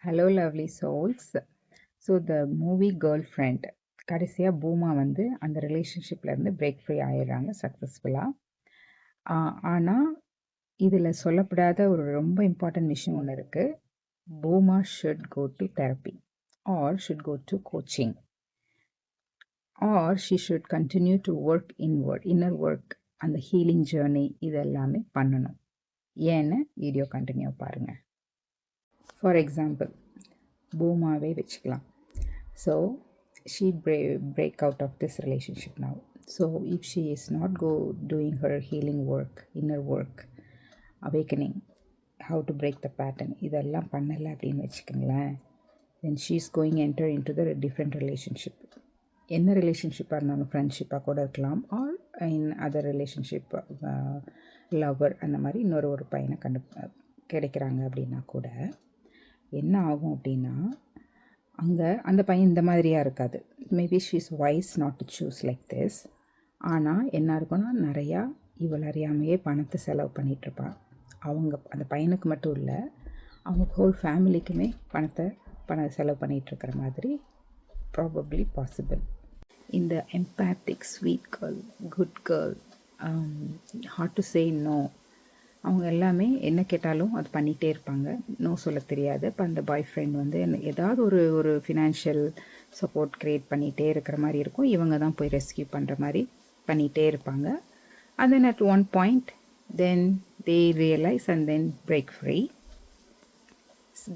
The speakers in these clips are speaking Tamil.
Hello lovely souls. So the movie Girlfriend கடைசியாக பூமா வந்து அந்த ரிலேஷன்ஷிப்லேருந்து பிரேக் ஃப்ரீ ஆயிடுறாங்க சக்ஸஸ்ஃபுல்லாக. ஆனால் இதில் சொல்லப்படாத ஒரு ரொம்ப இம்பார்ட்டன்ட் விஷயம் ஒன்று இருக்குது. Bhooma should go to therapy or should go to coaching or she should continue to work inner work. அந்த ஹீலிங் ஜேர்னி இதெல்லாமே பண்ணணும். ஏன்னு வீடியோ கண்டினியூ பாருங்கள். ஃபார் எக்ஸாம்பிள் பூமாவே வச்சுக்கலாம். So she break out of this relationship now. So if she is not doing her healing work, inner work, awakening, how to break the pattern, இதெல்லாம் பண்ணலை அப்படின்னு வச்சுக்கோங்களேன், then she is going enter into the different relationship. என்ன ரிலேஷன்ஷிப்பாக இருந்தாலும் ஃப்ரெண்ட்ஷிப்பாக கூட இருக்கலாம், or in other relationship, lover, அந்த மாதிரி ஒரு பையனை கிடைக்கிறாங்க அப்படின்னா கூட என்ன ஆகும் அப்படின்னா, அங்கே அந்த பையன் இந்த மாதிரியாக இருக்காது. Maybe she is wise not to choose like this. ஆனால் என்ன இருக்குன்னா, நிறையா இவள் அறியாமையே பணத்தை செலவு பண்ணிகிட்ருப்பான். அந்த பையனுக்கு மட்டும் இல்லை, அவங்க ஹோல் ஃபேமிலிக்குமே பணம் செலவு பண்ணிகிட்ருக்கிற மாதிரி ப்ராபப்ளி பாசிபிள். இந்த empathic sweet girl, good girl, hard to say no, அவங்க எல்லாமே என்ன கேட்டாலும் அது பண்ணிகிட்டே இருப்பாங்க. நோ சொல்ல தெரியாது. இப்போ அந்த பாய் ஃப்ரெண்ட் வந்து ஏதாவது ஒரு ஃபினான்ஷியல் சப்போர்ட் க்ரியேட் பண்ணிகிட்டே இருக்கிற மாதிரி இருக்கும். இவங்க தான் போய் ரெஸ்கியூ பண்ணுற மாதிரி பண்ணிகிட்டே இருப்பாங்க. And then at one point then they realise and then break free.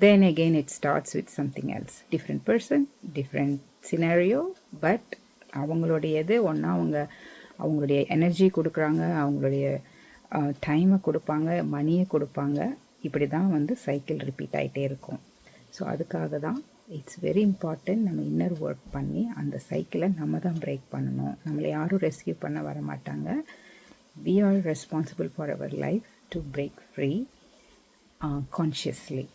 Then again it starts with something else. Different person, different scenario, but அவங்களுடையது ஒன்றா. அவங்களுடைய எனர்ஜி கொடுக்குறாங்க, அவங்களுடைய டைமை கொடுப்பாங்க, மணியை கொடுப்பாங்க. இப்படி தான் வந்து சைக்கிள் ரிப்பீட் ஆகிட்டே இருக்கும். ஸோ அதுக்காக தான் இட்ஸ் வெரி இம்பார்ட்டன்ட் நம்ம இன்னர் ஒர்க் பண்ணி அந்த சைக்கிளை நம்ம தான் பிரேக் பண்ணணும். நம்மளை யாரும் ரெஸ்கியூ பண்ண வர மாட்டாங்க. we are responsible for our life to break free consciously.